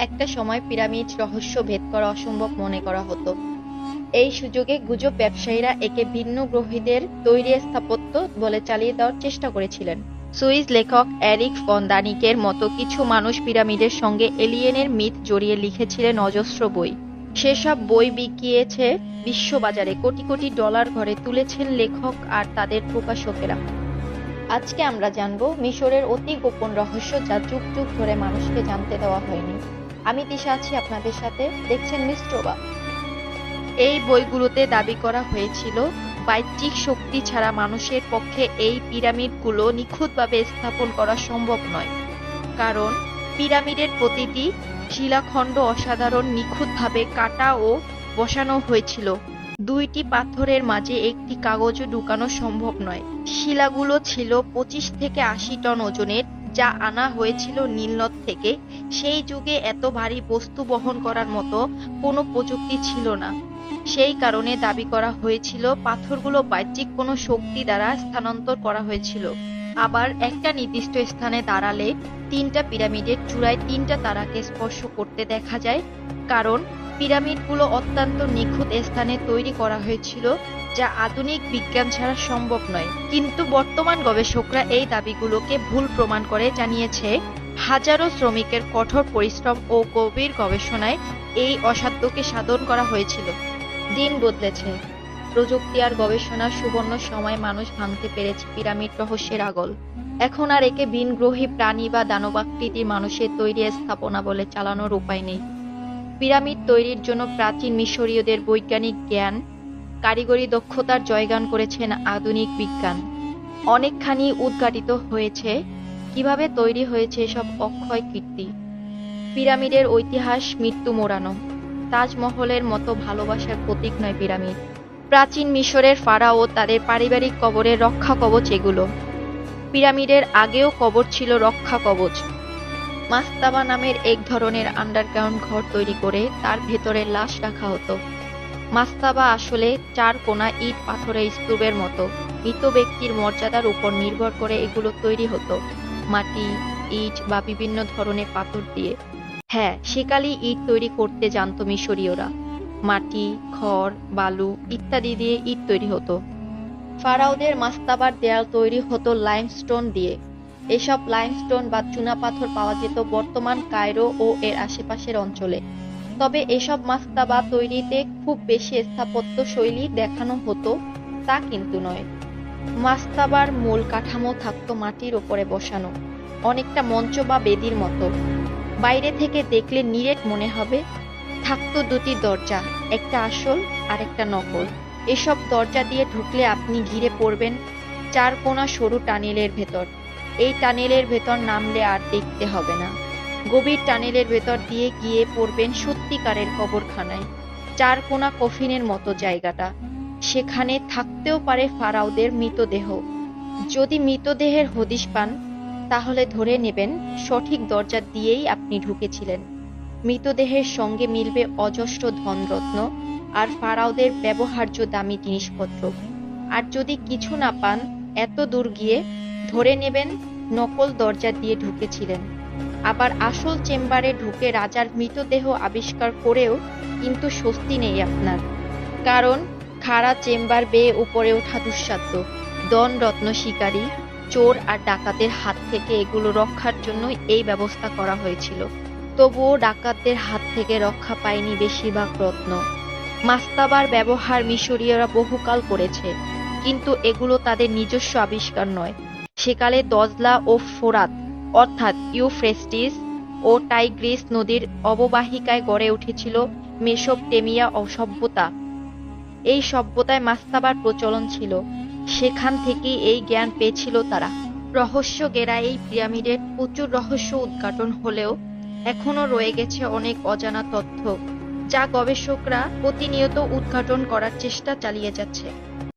একটা সময় পিরামিড রহস্য ভেদ করা অসম্ভব মনে করা হতো। এই সুযোগে গুজব ব্যবসায়ীরা একে ভিন্ন গ্রহীদের তৈরি স্থাপত্য বলে চালিয়ে দেওয়ার চেষ্টা করেছিলেন। সুইস লেখক এরিক ফন দানিকের মতো কিছু মানুষ পিরামিডের সঙ্গে এলিয়েনের মিথ জড়িয়ে লিখেছিলেন অজস্র বই। সেসব বই বিকিয়েছে বিশ্ববাজারে, কোটি কোটি ডলার ঘরে তুলেছেন লেখক আর তাদের প্রকাশকেরা। আজকে আমরা জানব মিশরের অতি গোপন রহস্য, যা যুগ যুগ ধরে মানুষকে জানতে দেওয়া হয়নি। আমি তিশা আছি আপনাদের সাথে, দেখছেন মিস্ট্রোবা। এই বইগুলোতে দাবি করা হয়েছিল বাহ্যিক শক্তি ছাড়া মানুষের পক্ষে এই পিরামিডগুলো নিখুঁতভাবে স্থাপন করা সম্ভব নয়। কারণ পিরামিডের প্রতিটি শিলাখণ্ড অসাধারণ নিখুঁতভাবে কাটা ও বসানো হয়েছিল। দুইটি পাথরের মাঝে একটি কাগজও ঢুকানো সম্ভব নয়। শিলাগুলো ছিল 25 থেকে 80 টন ওজনের, যা আনা হয়েছিল নীলনদ থেকে। সেই যুগে এত ভারী বস্তু বহন করার মতো কোনো প্রযুক্তি ছিল না। সেই কারণে দাবি করা হয়েছিল পাথরগুলো বাহ্যিক কোনো শক্তি দ্বারা স্থানান্তর করা হয়েছিল। আবার একটা নির্দিষ্ট স্থানে দাঁড়ালে তিনটা পিরামিডের চূড়ায় তিনটা তারাকে স্পর্শ করতে দেখা যায়। কারণ পিরামিডগুলো অত্যন্ত নিখুঁত স্থানে তৈরি করা হয়েছিল, যা আধুনিক বিজ্ঞান ছাড়া সম্ভব নয়। কিন্তু বর্তমান গবেষকরা এই দাবিগুলোকে ভুল প্রমাণ করে জানিয়েছে হাজারো শ্রমিকের কঠোর পরিশ্রম ও গভীর গবেষণায় এই অসাধ্যকে সাধন করা হয়েছিল। দিন বদলেছে, প্রযুক্তি আর গবেষণার সুবর্ণ সময় মানুষ ভাঙতে পেরেছে পিরামিড রহস্যের আগল। এখন আর একে ভিনগ্রহী প্রাণী বা দানবাকৃতির মানুষের তৈরি স্থাপনা বলে চালানোর উপায় নেই। পিরামিড তৈরির জন্য প্রাচীন মিশরীয়দের বৈজ্ঞানিক জ্ঞান, কারিগরি দক্ষতার জয়গান করেছেন আধুনিক বিজ্ঞান। অনেকখানি উদ্ঘাটিত হয়েছে কিভাবে তৈরি হয়েছে এসব অক্ষয় কীর্তি। পিরামিডের ঐতিহাস মৃত্যু মোড়ানো। তাজমহলের মতো ভালোবাসার প্রতীক নয় পিরামিড। প্রাচীন মিশরের ফারাও তাদের পারিবারিক কবরের রক্ষা কবচ এগুলো। পিরামিডের আগেও কবর ছিল রক্ষা কবচ। মাস্তাবা নামের এক ধরনের আন্ডারগ্রাউন্ড ঘর তৈরি করে তার ভেতরে লাশ রাখা হতো। মাস্তাবা আসলে 4 কোনা ইট পাথরের স্তূপের মতো। মৃত ব্যক্তির মর্যাদার উপর নির্ভর করে এগুলো তৈরি হতো, মাটি, ইট বা বিভিন্ন ধরনের পাথর দিয়ে। হ্যাঁ, সেকালেই ইট তৈরি করতে জানত মিশরীয়রা। মাটি, খড়, বালু ইত্যাদি দিয়ে ইট তৈরি হতো। ফারাওদের মাস্তাবার দেয়াল তৈরি হতো লাইমস্টোন দিয়ে। এসব লাইমস্টোন বা চুনাপাথর পাওয়া যেত বর্তমান কায়রো ও এর আশেপাশের অঞ্চলে। তবে এসব মাস্তাবা তৈরিতে খুব বেশি স্থাপত্য শৈলী দেখানো হতো তা কিন্তু নয়। মাস্তাবার মূল কাঠামো থাকতো মাটির ওপরে বসানো, অনেকটা মঞ্চ বা বেদির মতো। বাইরে থেকে দেখলে নিরেট মনে হবে। থাকতো 2টি দরজা, একটা আসল আর একটা নকল। এসব দরজা দিয়ে ঢুকলে আপনি ঘিরে পড়বেন 4 কোণা সরু টানেলের ভেতর। এই টানেলের ভেতর নামলে আর দেখতে হবে না। গভীর টানেলের ভেতর দিয়ে গিয়ে পড়বেন সত্যিকারের কবরখানায়। 4 কোণা কফিনের মতো জায়গাটা। সেখানে থাকতেও পারে ফারাওদের মৃতদেহ। যদি মৃতদেহের হদিশ পান, তাহলে ধরে নেবেন সঠিক দরজা দিয়েই আপনি ঢুকেছিলেন। মৃতদেহের সঙ্গে মিলবে অজস্র ধনরত্ন আর ফারাওদের ব্যবহার্য দামি জিনিসপত্র। আর যদি কিছু না পান, এত দূর গিয়ে ধরে নেবেন নকল দরজা দিয়ে ঢুকেছিলেন। আবার আসল চেম্বারে ঢুকে রাজার মৃতদেহ আবিষ্কার করেও কিন্তু স্বস্তি নেই আপনার। কারণ খাড়া চেম্বার বেয়ে উপরে ওঠা দুঃসাধ্য। ধনরত্ন শিকারী, চোর আর ডাকাতের হাত থেকে এগুলো রক্ষার জন্যই এই ব্যবস্থা করা হয়েছিল। তবুও ডাকাতদের হাত থেকে রক্ষা পায়নি বেশিরভাগ রত্ন। মাস্তাবার ব্যবহার মিশরীয়রা বহুকাল করেছে, কিন্তু এগুলো তাদের নিজস্ব আবিষ্কার নয়। সেকালে দজলা ও ফোরাত অর্থাৎ ইউফ্রেটিস ও টাইগ্রিস নদীর অববাহিকায় গড়ে উঠেছিল মেসোপটেমিয়া সভ্যতা। এই সভ্যতায় মাস্তাবার প্রচলন ছিল। সেখান থেকেই এই জ্ঞান পেয়েছিল তারা। রহস্য ঘেরা এই পিরামিডের প্রচুর রহস্য উদ্ঘাটন হলেও এখনো রয়ে গেছে অনেক অজানা তথ্য, যা গবেষকরা প্রতিনিয়ত উদ্ঘাটন করার চেষ্টা চালিয়ে যাচ্ছে।